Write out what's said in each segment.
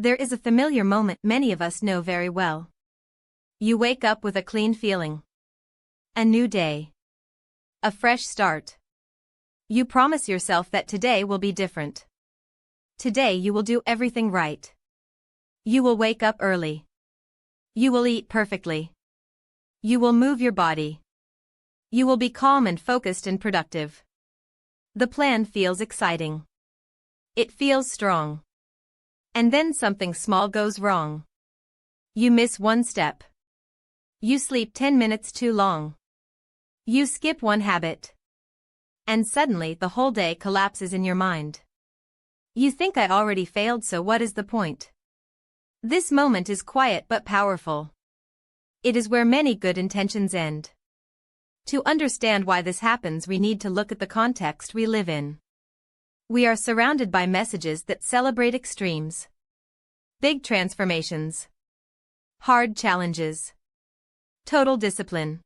There is a familiar moment many of us know very well. You wake up with a clean feeling. A new day. A fresh start. You promise yourself that today will be different. Today you will do everything right. You will wake up early. You will eat perfectly. You will move your body. You will be calm and focused and productive. The plan feels exciting. It feels strong. And then something small goes wrong. You miss one step. You sleep 10 minutes too long. You skip one habit. And suddenly the whole day collapses in your mind. You think I already failed, so what is the point? This moment is quiet but powerful. It is where many good intentions end. To understand why this happens, we need to look at the context we live in. We are surrounded by messages that celebrate extremes. Big transformations. Hard challenges. Total discipline.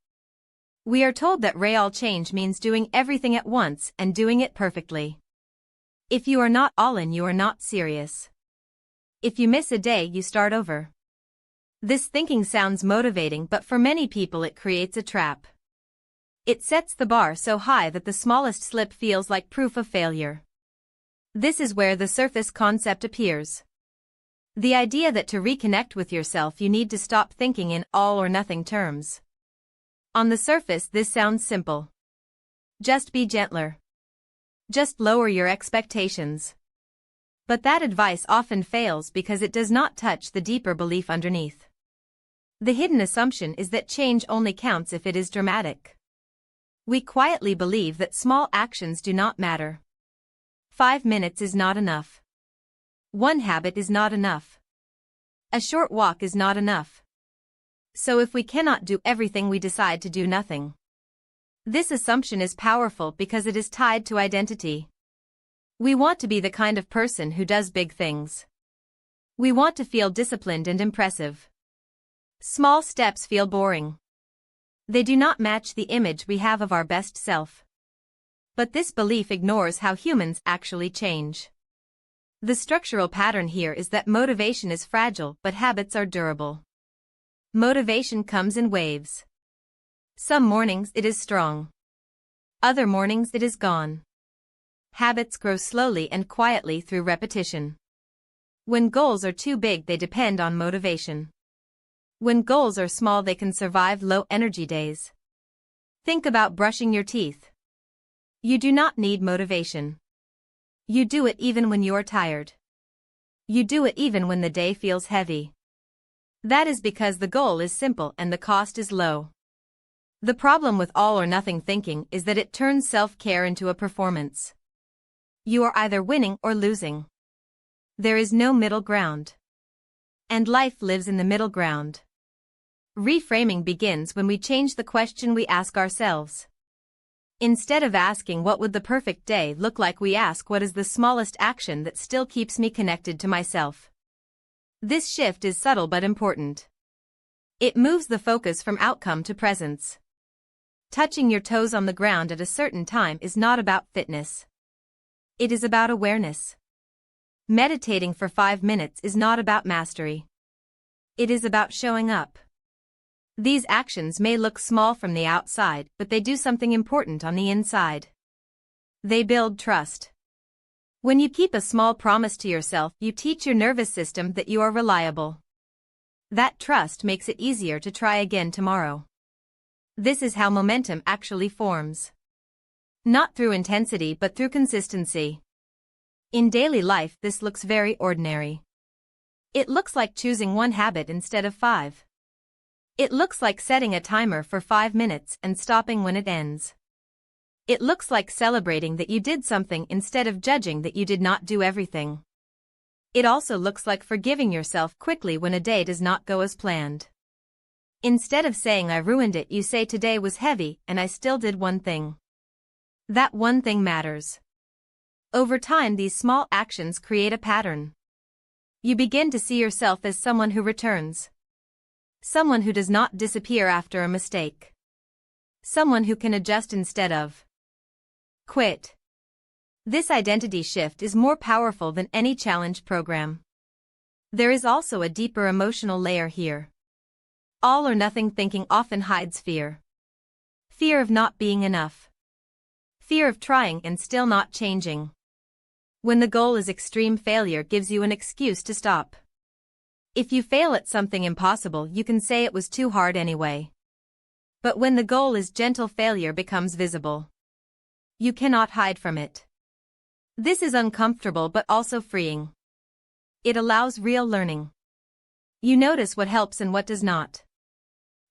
We are told that real change means doing everything at once and doing it perfectly. If you are not all in, you are not serious. If you miss a day, you start over. This thinking sounds motivating, but for many people it creates a trap. It sets the bar so high that the smallest slip feels like proof of failure. This is where the surface concept appears. The idea that to reconnect with yourself you need to stop thinking in all or nothing terms. On the surface this sounds simple. Just be gentler. Just lower your expectations. But that advice often fails because it does not touch the deeper belief underneath. The hidden assumption is that change only counts if it is dramatic. We quietly believe that small actions do not matter. 5 minutes is not enough. One habit is not enough. A short walk is not enough. So if we cannot do everything, we decide to do nothing. This assumption is powerful because it is tied to identity. We want to be the kind of person who does big things. We want to feel disciplined and impressive. Small steps feel boring. They do not match the image we have of our best self. But this belief ignores how humans actually change. The structural pattern here is that motivation is fragile but habits are durable. Motivation comes in waves. Some mornings it is strong. Other mornings it is gone. Habits grow slowly and quietly through repetition. When goals are too big, they depend on motivation. When goals are small, they can survive low-energy days. Think about brushing your teeth. You do not need motivation. You do it even when you are tired. You do it even when the day feels heavy. That is because the goal is simple and the cost is low. The problem with all or nothing thinking is that it turns self-care into a performance. You are either winning or losing. There is no middle ground. And life lives in the middle ground. Reframing begins when we change the question we ask ourselves. Instead of asking what would the perfect day look like, we ask what is the smallest action that still keeps me connected to myself. This shift is subtle but important. It moves the focus from outcome to presence. Touching your toes on the ground at a certain time is not about fitness. It is about awareness. Meditating for 5 minutes is not about mastery. It is about showing up. These actions may look small from the outside, but they do something important on the inside. They build trust. When you keep a small promise to yourself, you teach your nervous system that you are reliable. That trust makes it easier to try again tomorrow. This is how momentum actually forms. Not through intensity but through consistency. In daily life, this looks very ordinary. It looks like choosing one habit instead of 5. It looks like setting a timer for 5 minutes and stopping when it ends. It looks like celebrating that you did something instead of judging that you did not do everything. It also looks like forgiving yourself quickly when a day does not go as planned. Instead of saying I ruined it, you say today was heavy and I still did one thing. That one thing matters. Over time, these small actions create a pattern. You begin to see yourself as someone who returns. Someone who does not disappear after a mistake. Someone who can adjust instead of quit. This identity shift is more powerful than any challenge program. There is also a deeper emotional layer here. All or nothing thinking often hides fear. Fear of not being enough. Fear of trying and still not changing. When the goal is extreme, failure gives you an excuse to stop. If you fail at something impossible, you can say it was too hard anyway. But when the goal is gentle, failure becomes visible. You cannot hide from it. This is uncomfortable but also freeing. It allows real learning. You notice what helps and what does not.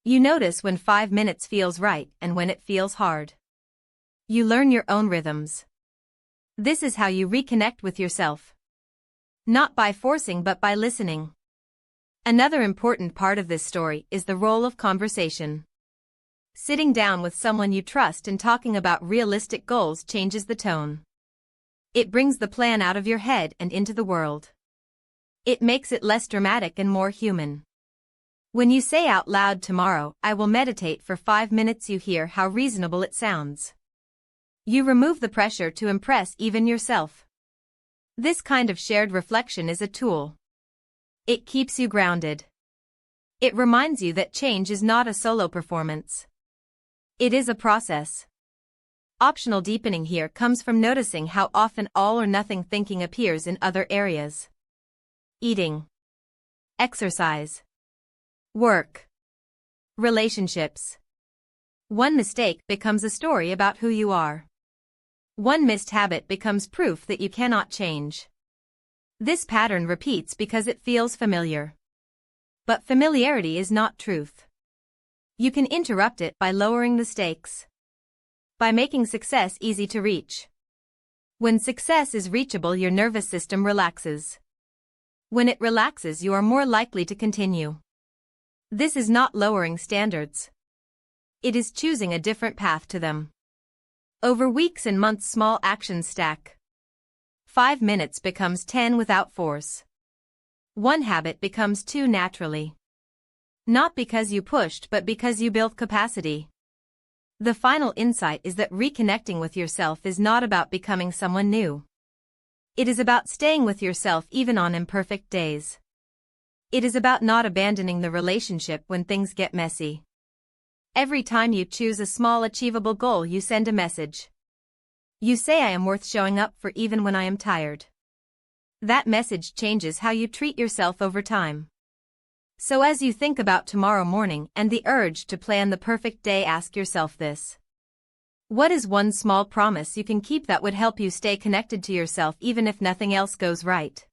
You notice when 5 minutes feels right and when it feels hard. You learn your own rhythms. This is how you reconnect with yourself. Not by forcing but by listening. Another important part of this story is the role of conversation. Sitting down with someone you trust and talking about realistic goals changes the tone. It brings the plan out of your head and into the world. It makes it less dramatic and more human. When you say out loud, "Tomorrow, I will meditate for 5 minutes," you hear how reasonable it sounds. You remove the pressure to impress even yourself. This kind of shared reflection is a tool. It keeps you grounded. It reminds you that change is not a solo performance. It is a process. Optional deepening here comes from noticing how often all or nothing thinking appears in other areas. Eating, exercise, work, relationships. One mistake becomes a story about who you are. One missed habit becomes proof that you cannot change. This pattern repeats because it feels familiar. But familiarity is not truth. You can interrupt it by lowering the stakes. By making success easy to reach. When success is reachable, your nervous system relaxes. When it relaxes, you are more likely to continue. This is not lowering standards. It is choosing a different path to them. Over weeks and months, small actions stack. 5 minutes becomes 10 without force. One habit becomes 2 naturally. Not because you pushed but because you built capacity. The final insight is that reconnecting with yourself is not about becoming someone new. It is about staying with yourself even on imperfect days. It is about not abandoning the relationship when things get messy. Every time you choose a small achievable goal, you send a message. You say, "I am worth showing up for even when I am tired." That message changes how you treat yourself over time. So as you think about tomorrow morning and the urge to plan the perfect day, ask yourself this. What is one small promise you can keep that would help you stay connected to yourself even if nothing else goes right?